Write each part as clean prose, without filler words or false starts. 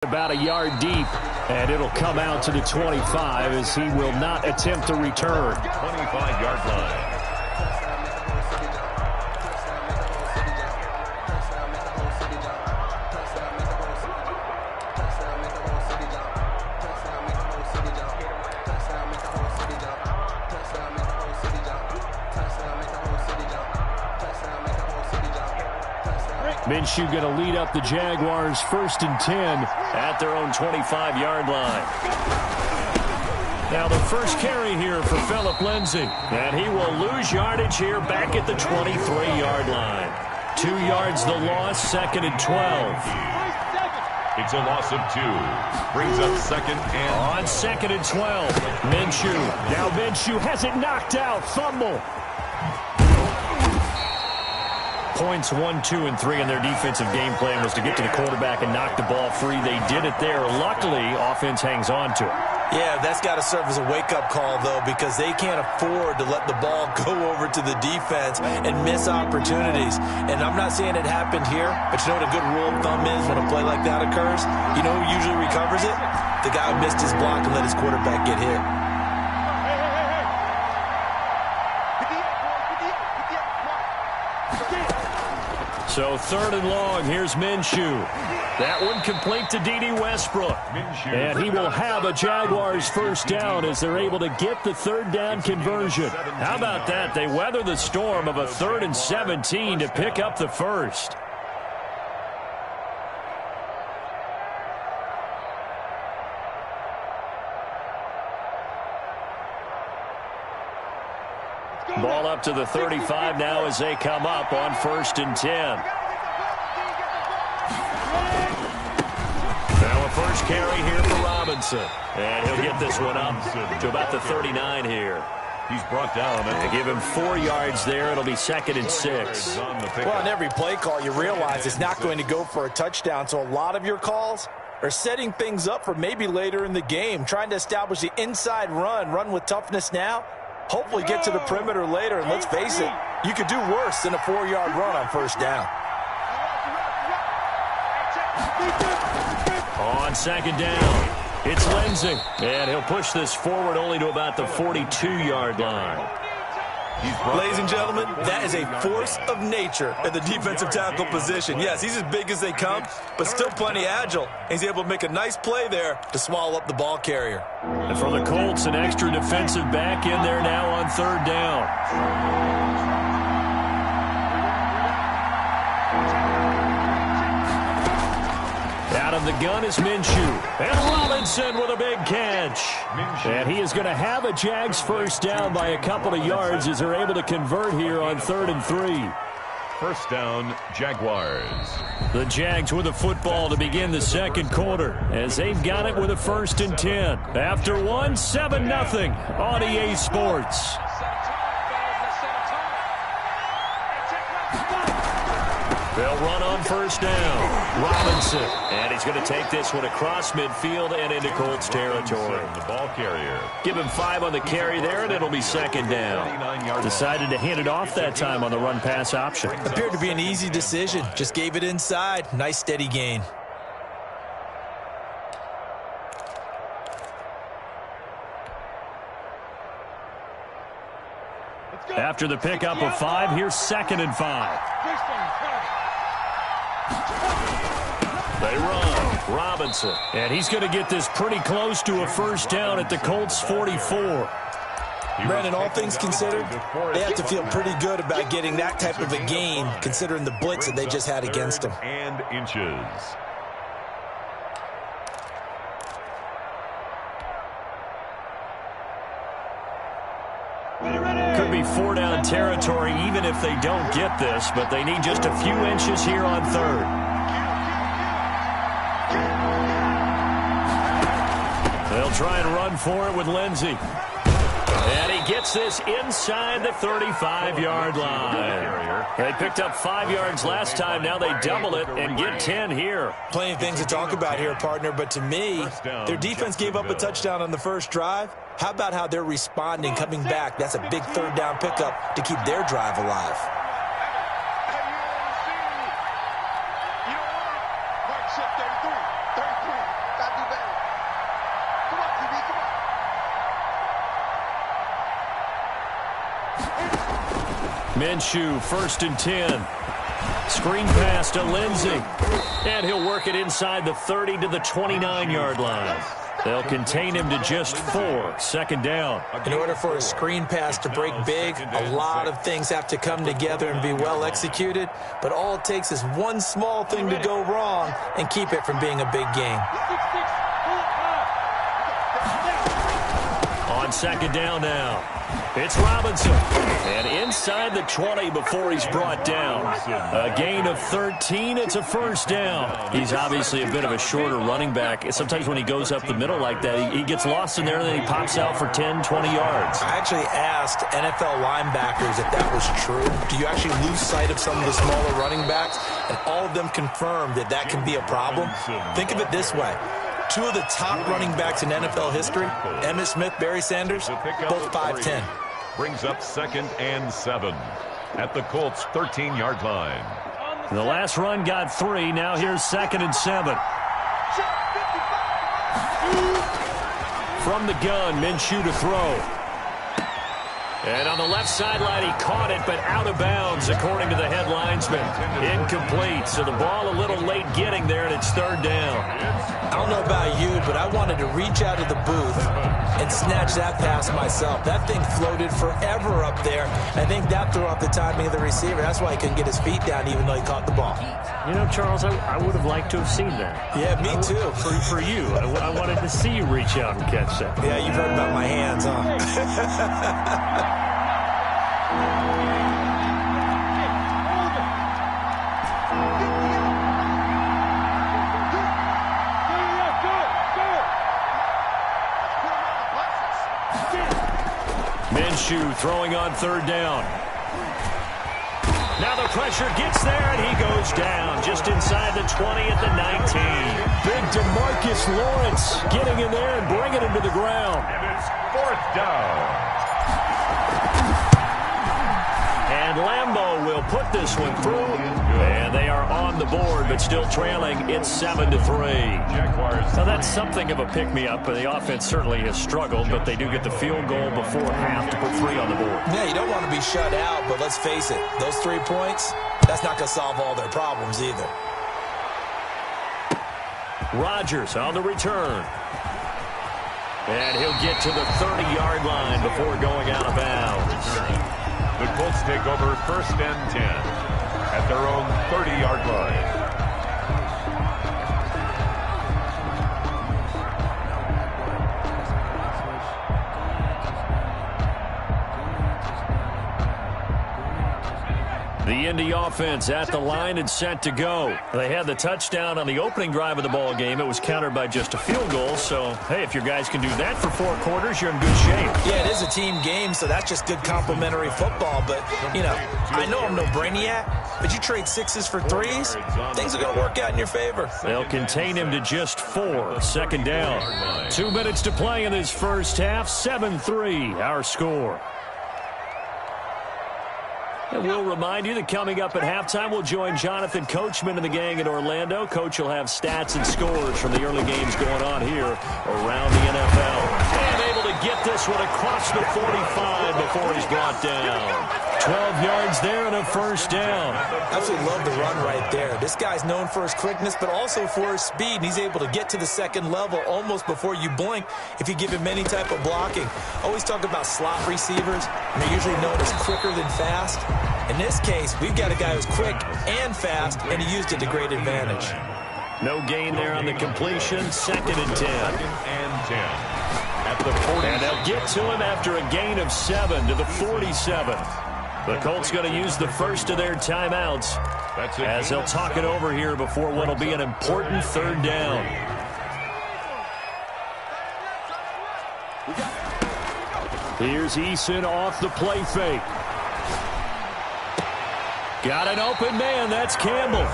About a yard deep, and it'll come out to the 25 as he will not attempt to return. 25-yard line. Minshew going to lead up the Jaguars 1st and 10 at their own 25-yard line. Now the first carry here for Phillip Lindsay, and he will lose yardage here back at the 23-yard line. 2 yards the loss, 2nd and 12. It's a loss of 2. Brings up 2nd and... On 2nd and 12, Minshew. Now Minshew has it knocked out. Fumble. Points 1, 2, and 3 in their defensive game plan was to get to the quarterback and knock the ball free. They did it there. Luckily, offense hangs on to it. Yeah, that's got to serve as a wake-up call, though, because they can't afford to let the ball go over to the defense and miss opportunities. And I'm not saying it happened here, but you know what a good rule of thumb is when a play like that occurs? You know who usually recovers it? The guy who missed his block and let his quarterback get hit. So 3rd and long, here's Minshew. That one complete to D.D. Westbrook. And he will have a Jaguars first down as they're able to get the 3rd down conversion. How about that? They weather the storm of a 3rd and 17 to pick up the first. Ball up to the 35 now as they come up on 1st and 10. Now a first carry here for Robinson. And he'll get this one up to about the 39 here. He's brought down. And give him 4 yards there. It'll be 2nd and 6. Well, on every play call, you realize it's not going to go for a touchdown. So a lot of your calls are setting things up for maybe later in the game, trying to establish the inside run with toughness now. Hopefully get to the perimeter later, and let's face it, you could do worse than a 4-yard run on 1st down. On 2nd down, it's Lindsay, and he'll push this forward only to about the 42-yard line. Ladies and gentlemen, that is a force of nature at the defensive tackle position. Yes, he's as big as they come, but still plenty agile. He's able to make a nice play there to swallow up the ball carrier. And for the Colts, an extra defensive back in there now on 3rd down. Out of the gun is Minshew. And Robinson with a big catch. And he is going to have a Jags first down by a couple of yards as they're able to convert here on 3rd and 3. First down, Jaguars. The Jags with a football to begin the 2nd quarter as they've got it with a 1st and 10. After 1, 7-0 on EA Sports. They'll run on 1st down. Robinson. And he's going to take this one across midfield and into Colts territory. The ball carrier. Give him 5 on the carry there, and it'll be 2nd down. Decided to hand it off that time on the run-pass option. Appeared to be an easy decision. Just gave it inside. Nice steady gain. After the pickup of 5, here's 2nd and 5. They run. Robinson. And he's going to get this pretty close to a first down at the Colts 44. Brandon, all things considered, they have to feel pretty good about getting that type of a gain considering the blitz that they just had against them. And inches. Could be 4-down territory even if they don't get this, but they need just a few inches here on 3rd. They'll try and run for it with Lindsay. And he gets this inside the 35-yard line. They picked up 5 yards last time. Now they double it and get 10 here. Plenty of things to talk about here, partner, but to me, their defense gave up a touchdown on the first drive. How about how they're responding, coming back? That's a big 3rd down pickup to keep their drive alive. Minshew, 1st and 10. Screen pass to Lindsey. And he'll work it inside the 30 to the 29-yard line. They'll contain him to just 4, 2nd down. In order for a screen pass to break big, a lot of things have to come together and be well executed. But all it takes is one small thing to go wrong and keep it from being a big game. On 2nd down now. It's Robinson. And inside the 20 before he's brought down. A gain of 13. It's a 1st down. He's obviously a bit of a shorter running back. Sometimes when he goes up the middle like that, he gets lost in there and then he pops out for 10, 20 yards. I actually asked NFL linebackers if that was true. Do you actually lose sight of some of the smaller running backs? And all of them confirmed that that can be a problem. Think of it this way. 2 of the top running backs in NFL history, Emmitt Smith, Barry Sanders, both 5'10". Brings up 2nd and 7 at the Colts' 13-yard line. The last run got 3. Now here's 2nd and 7. From the gun, Minshew to throw. And on the left sideline, he caught it, but out of bounds, according to the head linesman. Incomplete, so the ball a little late getting there, and it's 3rd down. I don't know about you, but I wanted to reach out of the booth and snatch that pass myself. That thing floated forever up there. I think that threw off the timing of the receiver. That's why he couldn't get his feet down, even though he caught the ball. You know, Charles, I would have liked to have seen that. Yeah, me too. For you. I wanted to see you reach out and catch that. Yeah, you've heard about my hands, huh? Minshew throwing on 3rd down. Now the pressure gets there, and he goes down just inside the 20 at the 19. Big DeMarcus Lawrence getting in there and bringing him to the ground. And it's 4th down. And Lambeau will put this one through. And they are on the board, but still trailing. It's 7-3. Now that's something of a pick-me-up. The offense certainly has struggled, but they do get the field goal before half to put 3 on the board. Yeah, you don't want to be shut out, but let's face it, those 3 points, that's not going to solve all their problems either. Rodgers on the return. And he'll get to the 30-yard line before going out of bounds. The Colts take over 1st and 10 at their own 30-yard line. The Indy offense at the line and set to go. They had the touchdown on the opening drive of the ball game. It was countered by just a field goal. So, hey, if your guys can do that for 4 quarters, you're in good shape. Yeah, it is a team game, so that's just good complimentary football. But, you know, I know I'm no brainiac, but you trade 6s for 3s, things are going to work out in your favor. They'll contain him to just 4, 2nd down. 2 minutes to play in this first half, 7-3, our score. And we'll remind you that coming up at halftime, we'll join Jonathan Coachman and the gang in Orlando. Coach will have stats and scores from the early games going on here around the NFL. And able to get this one across the 45 before he's brought down. 12 yards there and a 1st down. Absolutely love the run right there. This guy's known for his quickness, but also for his speed. And he's able to get to the 2nd level almost before you blink if you give him any type of blocking. Always talk about slot receivers, and they're usually known as quicker than fast. In this case, we've got a guy who's quick and fast, and he used it to great advantage. No gain there on the completion. 2nd and 10. And 10 at the 40. And they'll get to him after a gain of 7 to the 47. The Colts going to use the first of their timeouts as they'll talk it over here before what will be an important 3rd down. Here's Eason off the play fake. Got an open man. That's Campbell.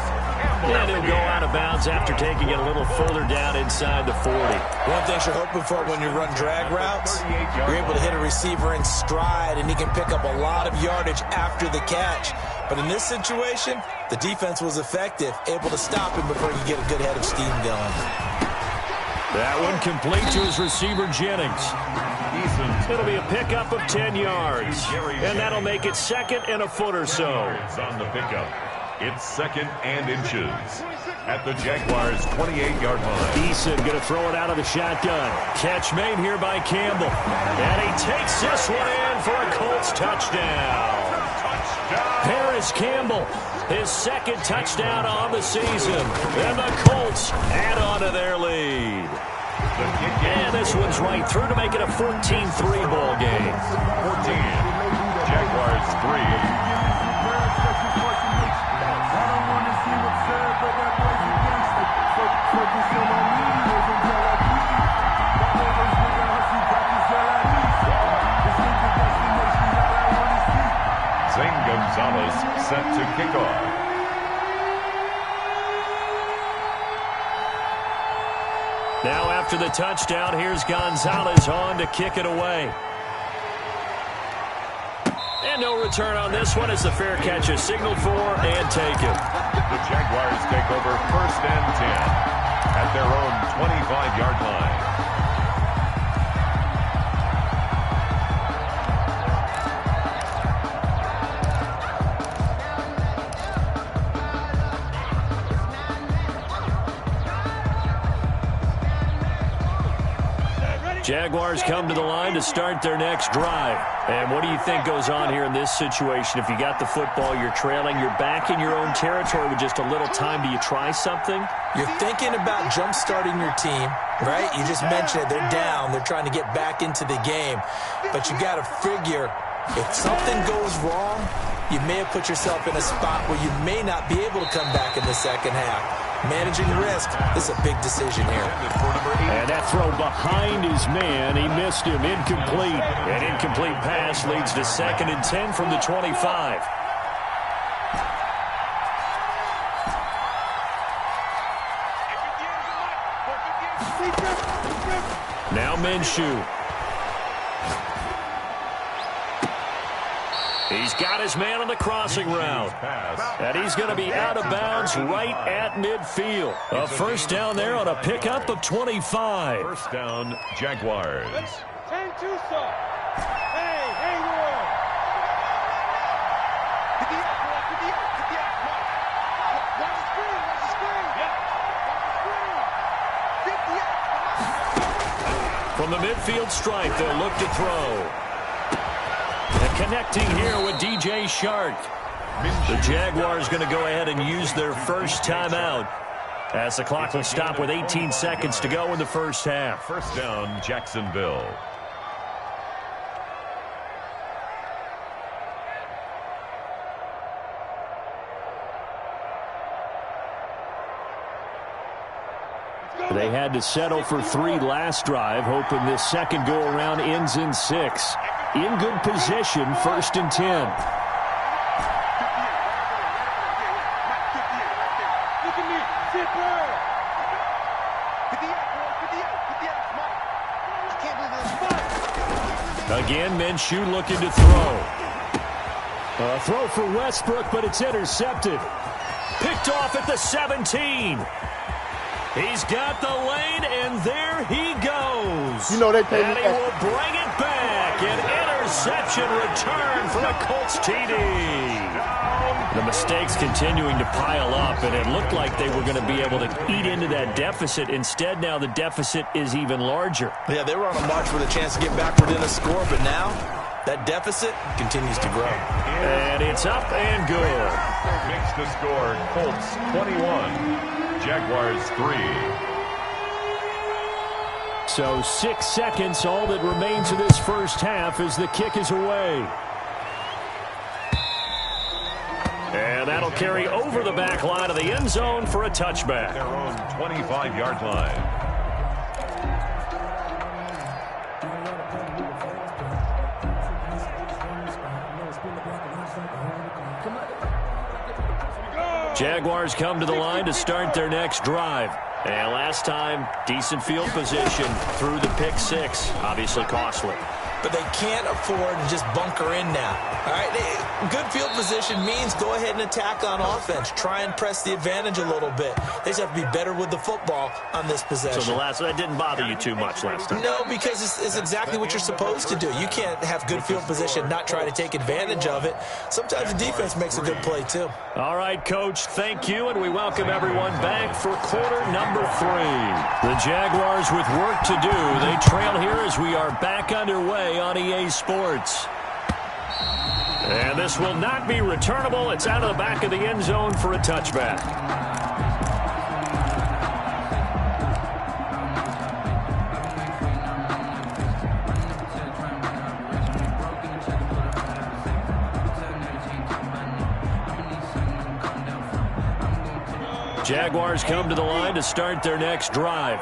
And he'll go out of bounds after taking it a little further down inside the 40. One thing you're hoping for when you run drag routes, you're able to hit a receiver in stride, and he can pick up a lot of yardage after the catch. But in this situation, the defense was effective, able to stop him before he get a good head of steam going. That one complete to his receiver, Jennings. It'll be a pickup of 10 yards. And that'll make it 2nd and a foot or so. On the pickup. It's 2nd and inches at the Jaguars' 28-yard line. Eason going to throw it out of the shotgun. Catch made here by Campbell. And he takes this one in for a Colts touchdown. Paris Campbell, his 2nd touchdown on the season. And the Colts add on to their lead. And this one's right through to make it a 14-3 ball game. 14. Jaguars 3. Zane Gonzalez set to kick off. Now after the touchdown, here's Gonzalez on to kick it away. And no return on this one as the fair catch is signaled for and taken. The Jaguars take over 1st and 10 at their own 25-yard line. Jaguars come to the line to start their next drive. And what do you think goes on here in this situation? If you got the football, you're trailing, you're back in your own territory with just a little time. Do you try something? You're thinking about jump-starting your team, right? You just mentioned it. They're down. They're trying to get back into the game. But you got to figure, if something goes wrong, you may have put yourself in a spot where you may not be able to come back in the second half. Managing risk, this is a big decision here. And that throw behind his man, he missed him, incomplete. An incomplete pass leads to 2nd and 10 from the 25. Now Minshew. He's got his man on the crossing route. And he's going to be out of bounds right at midfield. A first down there on a pickup of 25. First down, Jaguars. From the midfield stripe, they'll look to throw. And connecting here with DJ Shark. The Jaguars going to go ahead and use their first timeout as the clock will stop with 18 seconds to go in the first half. First down, Jacksonville. They had to settle for 3 last drive, hoping this second go-around ends in 6. In good position, 1st and 10. Again, Minshew looking to throw. A throw for Westbrook, but it's intercepted. Picked off at the 17. He's got the lane, and there he goes. You know they pay and he will bring it back. An interception return for a Colts TD. The mistakes continuing to pile up, and it looked like they were going to be able to eat into that deficit. Instead, now the deficit is even larger. Yeah, they were on a march with a chance to get back within a score, but now that deficit continues to grow. And it's up and good. Makes the score Colts 21. Jaguars 3. So 6 seconds, all that remains of this first half as the kick is away. And that'll carry over the back line of the end zone for a touchback. Their own 25-yard line. Jaguars come to the line to start their next drive. And last time, decent field position through the pick 6. Obviously costly. but they can't afford to just bunker in now. All right, good field position means go ahead and attack on offense. Try and press the advantage a little bit. They just have to be better with the football on this possession. So that didn't bother you too much last time? No, because it's exactly what you're supposed to do. You can't have good field position, not try to take advantage of it. Sometimes the defense makes a good play, too. All right, Coach, thank you, and we welcome everyone back for quarter number 3. The Jaguars with work to do. They trail here as we are back underway on EA Sports. And this will not be returnable. It's out of the back of the end zone for a touchback. Jaguars come to the line to start their next drive.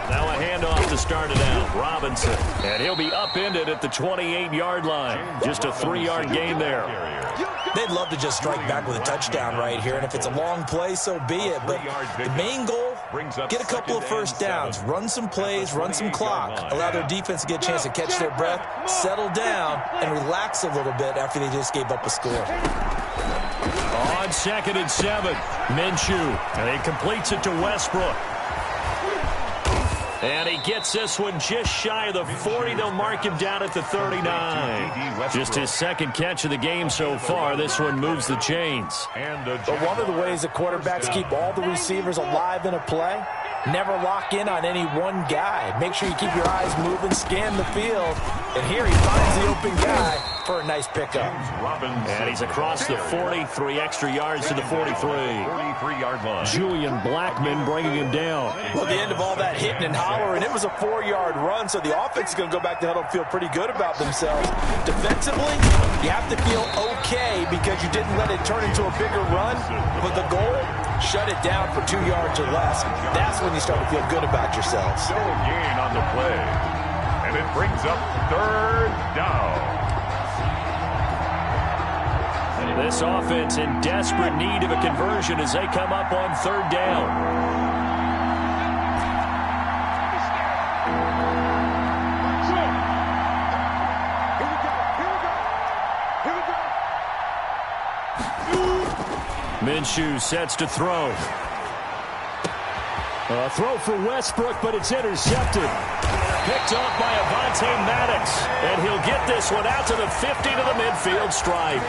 Now a handoff to start it out. Robinson. And he'll be upended at the 28-yard line. Just a 3-yard gain there. They'd love to just strike back with a touchdown right here, and if it's a long play, so be it. But the main goal, get a couple of first downs, run some plays, run some clock, allow their defense to get a chance to catch their breath, settle down, and relax a little bit after they just gave up a score. On 2nd and 7, Minshew, and he completes it to Westbrook. And he gets this one just shy of the 40. They'll mark him down at the 39. Just his second catch of the game so far. This one moves the chains. But one of the ways that quarterbacks keep all the receivers alive in a play, never lock in on any one guy. Make sure you keep your eyes moving, scan the field. And here he finds the open guy for a nice pickup. And he's across the 40, 3 extra yards to the 43. 43-yard line. Julian Blackmon bringing him down. Well, the end of all that hitting and hollering, it was a 4-yard run, so the offense is going to go back to huddle and feel pretty good about themselves. Defensively, you have to feel okay because you didn't let it turn into a bigger run, but the goal, shut it down for 2 yards or less. That's when you start to feel good about yourselves. No gain on the play. And it brings up 3rd down. This offense in desperate need of a conversion as they come up on 3rd down. Minshew sets to throw. A throw for Westbrook, but it's intercepted. Picked off by Avonte Maddox. And he'll get this one out to the 50 to the midfield stripe.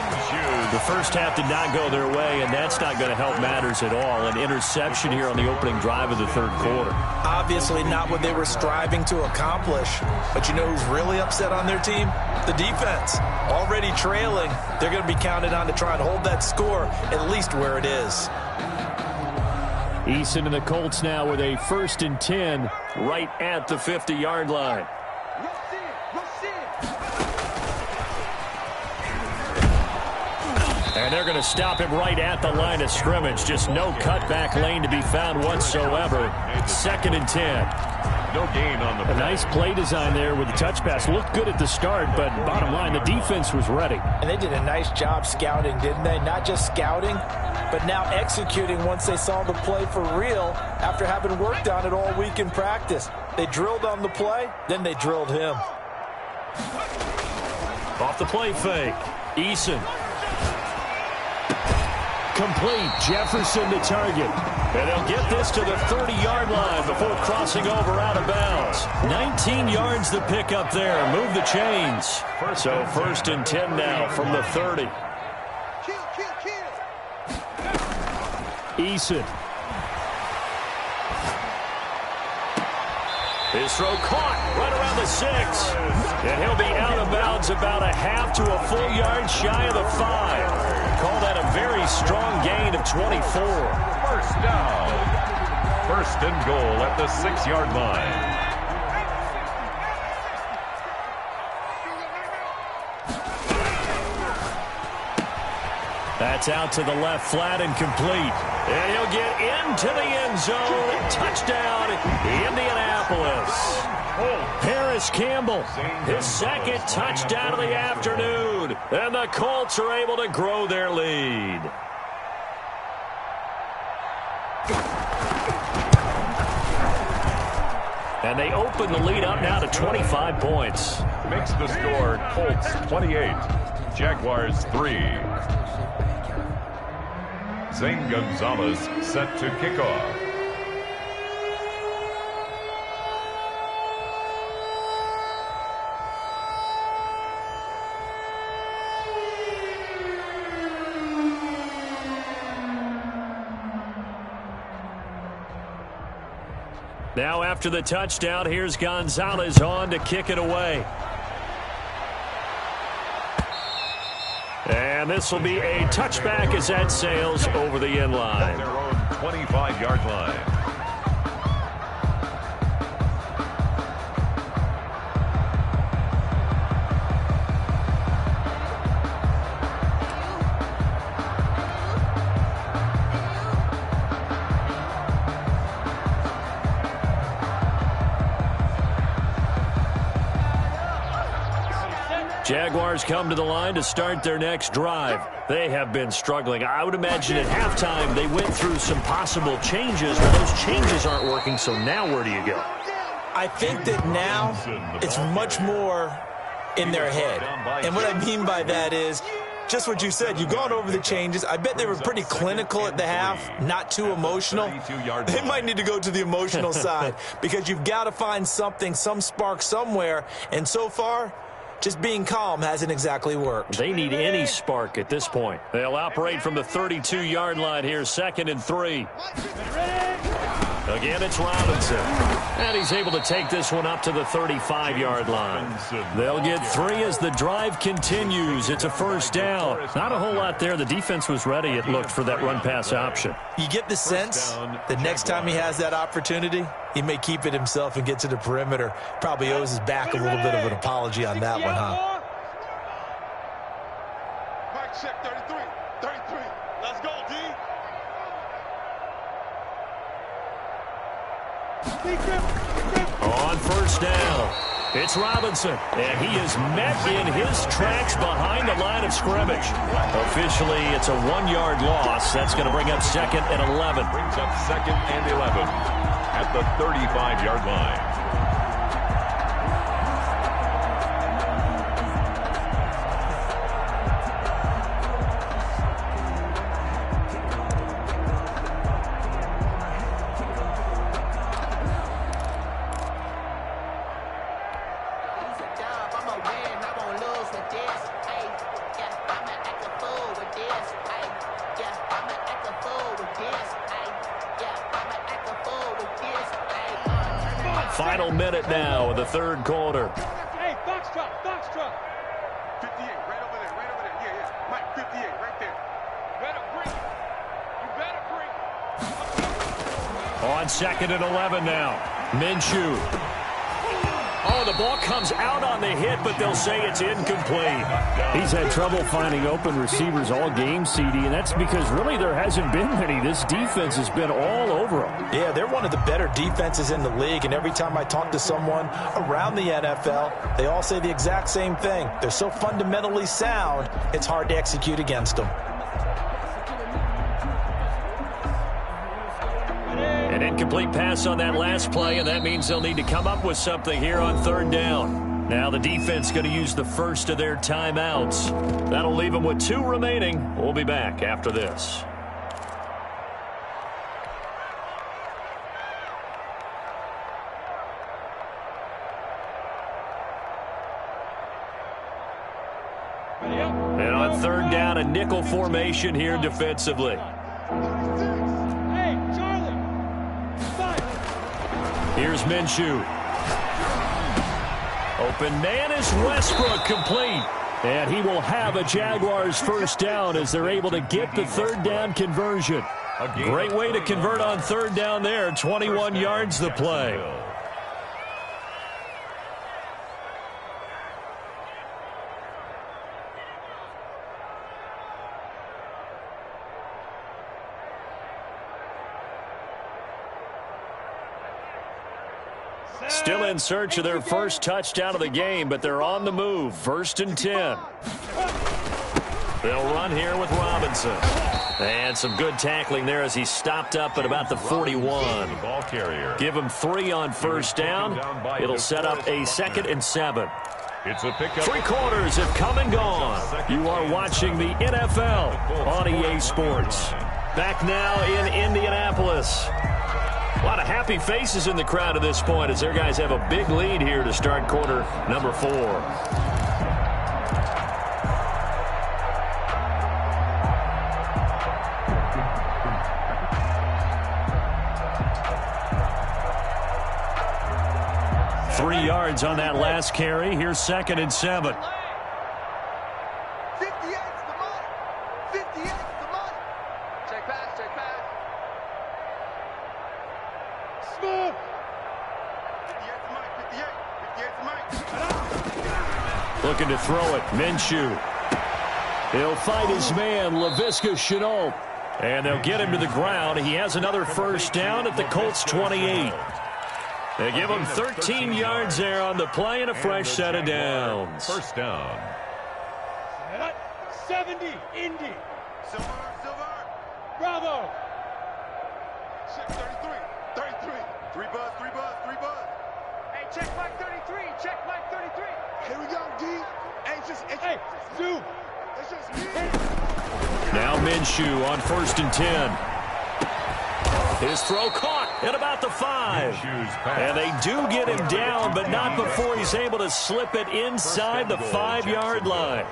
The first half did not go their way, and that's not going to help matters at all. An interception here on the opening drive of the 3rd quarter. Obviously not what they were striving to accomplish. But you know who's really upset on their team? The defense. Already trailing. They're going to be counted on to try and hold that score at least where it is. Eason and the Colts now with a 1st and 10 right at the 50-yard line. And they're going to stop him right at the line of scrimmage. Just no cutback lane to be found whatsoever. 2nd and 10. No gain on the play. A nice play design there with the touch pass. Looked good at the start, but bottom line, the defense was ready. And they did a nice job scouting, didn't they? Not just scouting, but now executing once they saw the play for real after having worked on it all week in practice. They drilled on the play, then they drilled him. Off the play fake. Eason. Complete. Jefferson to target. And they'll get this to the 30-yard line before crossing over out of bounds. 19 yards to pick up there. Move the chains. So 1st and 10 now from the 30. Eason. His throw caught right around the 6. And he'll be out of bounds about a half to a full yard shy of the 5. Call that a very strong gain of 24. 1st down. 1st and goal at the 6-yard line. That's out to the left, flat and complete. And he'll get into the end zone. Touchdown, Indianapolis. Paris Campbell, his 2nd touchdown of the afternoon. And the Colts are able to grow their lead. And they open the lead up now to 25 points. Makes the score Colts 28, Jaguars 3. Zane Gonzalez set to kick off. Now after the touchdown, here's Gonzalez on to kick it away. And this will be a touchback as that sails over the end line. Their own 25-yard line. Jaguars come to the line to start their next drive. They have been struggling. I would imagine at halftime they went through some possible changes. Well, those changes aren't working, so now where do you go? I think that now it's much more in their head. And what I mean by that is just what you said. You've gone over the changes. I bet they were pretty clinical at the half, not too emotional. They might need to go to the emotional side because you've got to find something, some spark somewhere. And so far, just being calm hasn't exactly worked. They need any spark at this point. They'll operate from the 32-yard line here, 2nd and 3. Again, it's Robinson. And he's able to take this one up to the 35-yard line. They'll get 3 as the drive continues. It's a first down. Not a whole lot there. The defense was ready, it looked, for that run-pass option. You get the sense that next time he has that opportunity, he may keep it himself and get to the perimeter. Probably owes his back a little bit of an apology on that one, huh? Mike check 33. 33. Let's go, D. On first down, it's Robinson, and he is met in his tracks behind the line of scrimmage. Officially, it's a 1-yard loss. That's going to bring up 2nd and 11. Brings up 2nd and 11 at the 35-yard line. Final minute now of the third quarter. Hey, Foxtrot. 58, right over there. Yeah. Mike, 58, right there. You better bring. On 2nd and 11 now. Minshew. Oh, the ball comes out on the hit, but they'll say it's incomplete. He's had trouble finding open receivers all game, CD, and that's because really there hasn't been many. This defense has been all over him. Yeah, they're one of the better defenses in the league, and every time I talk to someone around the NFL, they all say the exact same thing. They're so fundamentally sound, it's hard to execute against them. An incomplete pass on that last play, and that means they'll need to come up with something here on 3rd down. Now the defense going to use the first of their timeouts. That'll leave them with 2 remaining. We'll be back after this. And on 3rd down, a nickel formation here defensively. Here's Minshew. Open man is Westbrook, complete. And he will have a Jaguars first down as they're able to get the 3rd down conversion. Great way to convert on 3rd down there. 21 yards the play. Still in search of their first touchdown of the game, but they're on the move. 1st and 10. They'll run here with Robinson. And some good tackling there as he stopped up at about the 41. Ball carrier. Give him 3 on first down. It'll set up a 2nd and 7. It's a pickup. 3 quarters have come and gone. You are watching the NFL on EA Sports. Back now in Indianapolis. A lot of happy faces in the crowd at this point as their guys have a big lead here to start quarter number 4. Yards on that last carry. Here's 2nd and 7. 58's the money. 58's the money. Check pass, check pass. Smooth. 58's the money. 58's the money. Looking to throw it. Minshew. He'll fight his man, Laviska Shenault. And they'll get him to the ground. He has another first down at the Colts 28. They give him 13 yards there on the play and a fresh set of downs. First down. 70, Indy. Silver. Bravo. 33. 3 buzz. Hey, check Mike 33. Check Mike 33. Here we go, D. Hey, Zoo. It's just me. Now Minshew on 1st and 10. His throw caught at about the 5. And they do get him down, but not before he's able to slip it inside the 5-yard line.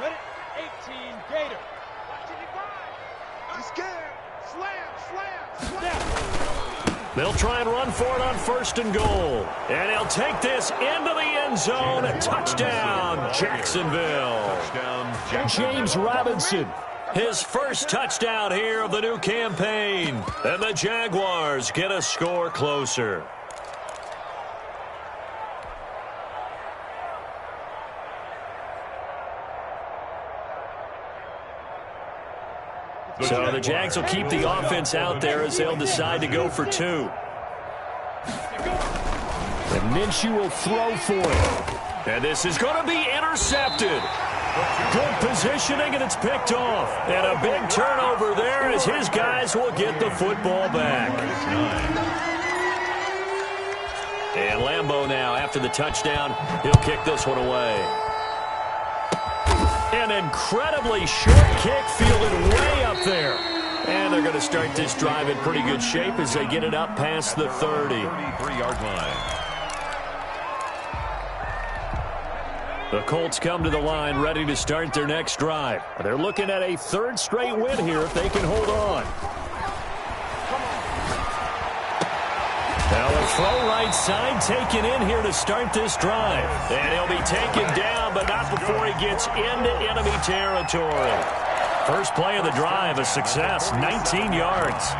Ready? 18, Gator. He's scared. Slam. They'll try and run for it on 1st and goal. And he'll take this into the end zone. Touchdown, Jacksonville. James Robinson. His first touchdown here of the new campaign. And the Jaguars get a score closer. So the Jags will keep the offense out there as they'll decide to go for 2. And Minshew will throw for it. And this is going to be intercepted. Good positioning, and it's picked off. And a big turnover there as his guys will get the football back. And Lambeau now, after the touchdown, he'll kick this one away. An incredibly short kick fielded way up there. And they're going to start this drive in pretty good shape as they get it up past the 30. 33-yard line. The Colts come to the line ready to start their next drive. They're looking at a 3rd straight win here if they can hold on. Now a throw right side taken in here to start this drive. And he'll be taken down, but not before he gets into enemy territory. First play of the drive, a success, 19 yards.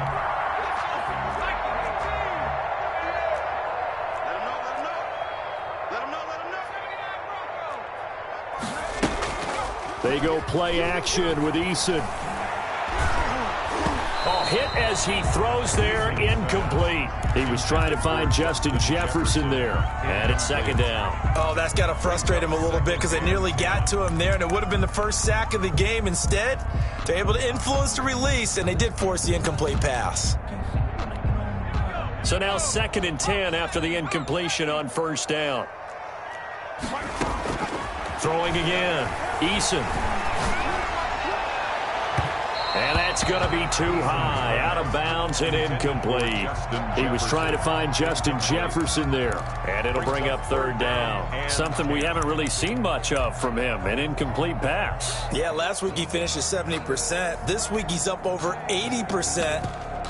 They go play action with Eason. Hit as he throws there, incomplete. He was trying to find Justin Jefferson there. And it's 2nd down. Oh, that's got to frustrate him a little bit because they nearly got to him there, and it would have been the first sack of the game. Instead, they're able to influence the release, and they did force the incomplete pass. So now 2nd and 10 after the incompletion on 1st down. Throwing again. Eason. And that's going to be too high. Out of bounds and incomplete. He was trying to find Justin Jefferson there. And it'll bring up 3rd down. Something we haven't really seen much of from him. An incomplete pass. Yeah, last week he finished at 70%. This week he's up over 80%.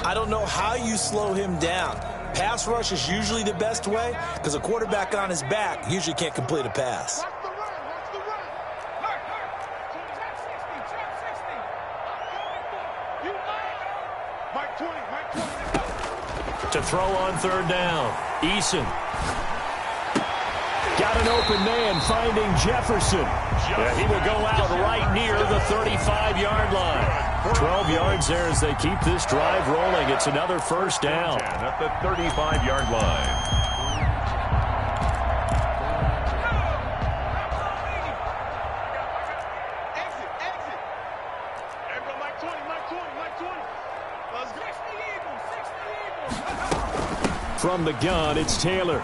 I don't know how you slow him down. Pass rush is usually the best way because a quarterback on his back usually can't complete a pass. To throw on 3rd down. Eason. Got an open man finding Jefferson. Yeah, he will go out right near the 35-yard line. 12 yards there as they keep this drive rolling. It's another first down. At the 35-yard line. from the gun, it's Taylor.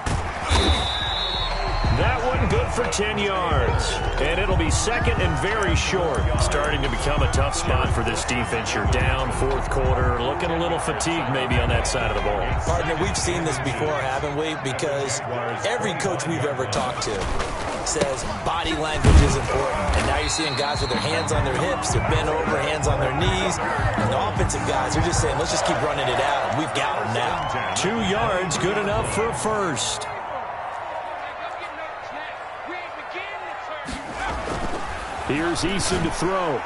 That one good for 10 yards. And it'll be second and very short. Starting to become a tough spot for this defense. You're down fourth quarter. Looking a little fatigued maybe on that side of the ball. Partner, we've seen this before, haven't we? Because every coach we've ever talked to says body language is important. And now you're seeing guys with their hands on their hips. They're bent over, hands on their knees. And the offensive guys are just saying, let's just keep running it out. We've got them now. 2 yards, good enough for a first. Here's Eason to throw.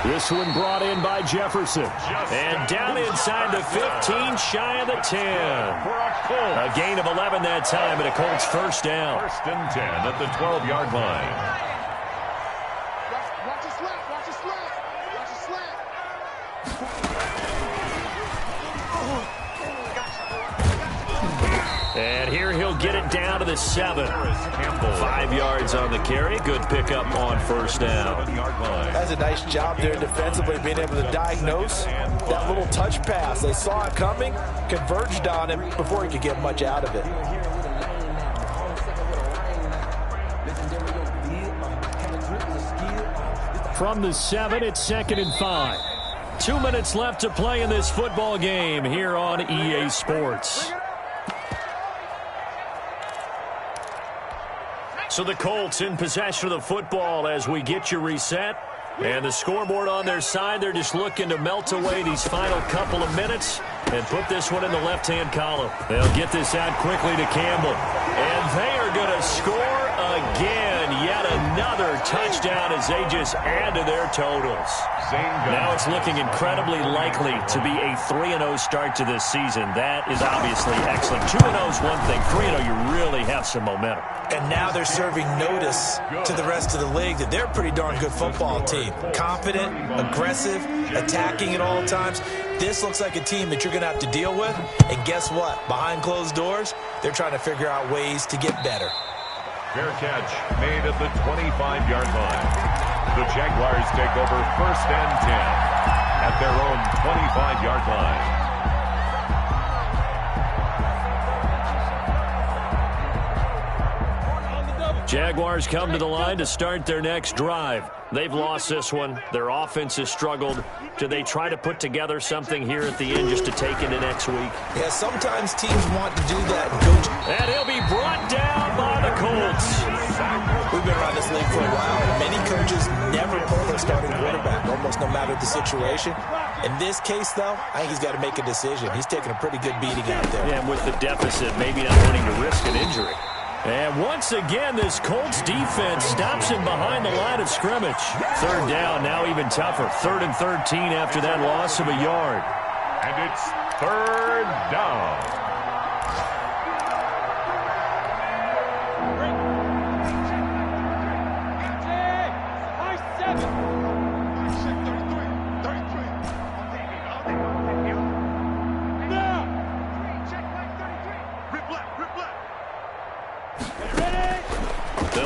This one brought in by Jefferson. And down inside the 15, shy of the 10. A gain of 11 that time, and a Colts first down. First and 10 at the 12-yard line. Watch the slant. Watch the slant. Watch the slant. And here he'll get it down to the 7. 5 yards on the carry. Good pickup on first down. That's a nice job there defensively, being able to diagnose that little touch pass. They saw it coming, converged on him before he could get much out of it. From the 7, it's 2nd and 5. 2 minutes left to play in this football game here on EA Sports. So the Colts in possession of the football as we get you reset. And the scoreboard on their side, they're just looking to melt away these final couple of minutes and put this one in the left-hand column. They'll get this out quickly to Campbell. And they are going to score again. Yet another touchdown as they just add to their totals. Now it's looking incredibly likely to be a 3-0 start to this season. That is obviously excellent. 2-0 is one thing. 3-0, you really have some momentum. And now they're serving notice to the rest of the league that they're a pretty darn good football team. Confident, aggressive, attacking at all times. This looks like a team that you're going to have to deal with. And guess what? Behind closed doors, they're trying to figure out ways to get better. Fair catch made at the 25-yard line. The Jaguars take over first and 10 at their own 25-yard line. Jaguars come to the line to start their next drive. They've lost this one. Their offense has struggled. Do they try to put together something here at the end just to take into next week? Yeah, sometimes teams want to do that. Coach. And he'll be brought down by the Colts. We've been around this league for a while. Many coaches never pull their starting quarterback, almost no matter the situation. In this case, though, I think he's got to make a decision. He's taking a pretty good beating out there. Yeah, and with the deficit, maybe not wanting to risk an injury. And once again, this Colts defense stops him behind the line of scrimmage. Third down, now even tougher. 3rd and 13 after that loss of a yard. And it's third down.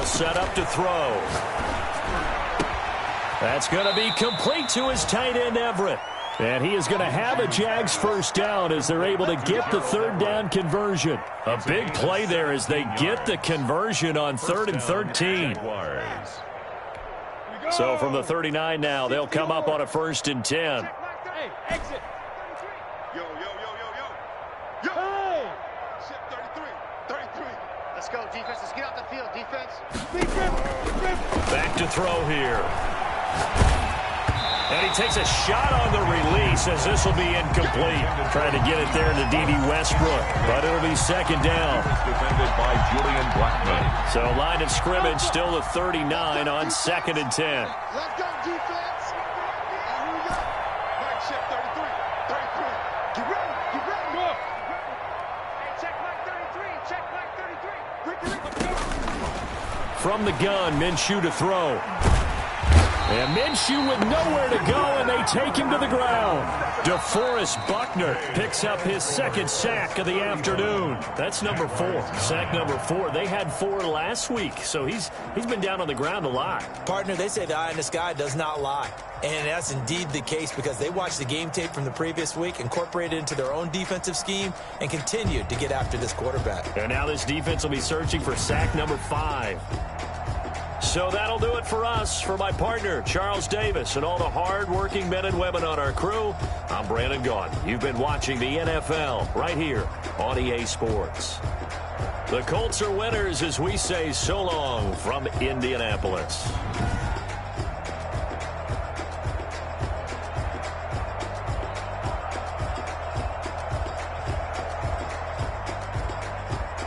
Set up to throw. That's going to be complete to his tight end, Everett. And he is going to have a Jags first down as they're able to get the 3rd down conversion. A big play there as they get the conversion on 3rd and 13. So from the 39 now, they'll come up on a 1st and 10. Hey, exit. Yo. Hey! Shit, 33. Let's go, defense. Let's get out the field, defense. Back to throw here. And he takes a shot on the release as this will be incomplete. Trying to get it there to D.D. Westbrook, but it'll be 2nd down. Defended by Julian Blackman. So line of scrimmage still the 39 on 2nd and 10. Let's go, defense. Here we go. Right, shit, 33. Get ready. Go. Hey, check Mike 33. Rick. From the gun, Minshew to throw. And Minshew with nowhere to go, and they take him to the ground. DeForest Buckner picks up his second sack of the afternoon. That's number 4. Sack number 4. They had 4 last week, so he's been down on the ground a lot. Partner, they say the eye in the sky does not lie. And that's indeed the case because they watched the game tape from the previous week, incorporated it into their own defensive scheme, and continued to get after this quarterback. And now this defense will be searching for sack number 5. So that'll do it for us. For my partner, Charles Davis, and all the hard-working men and women on our crew, I'm Brandon Gaudin. You've been watching the NFL right here on EA Sports. The Colts are winners as we say so long from Indianapolis.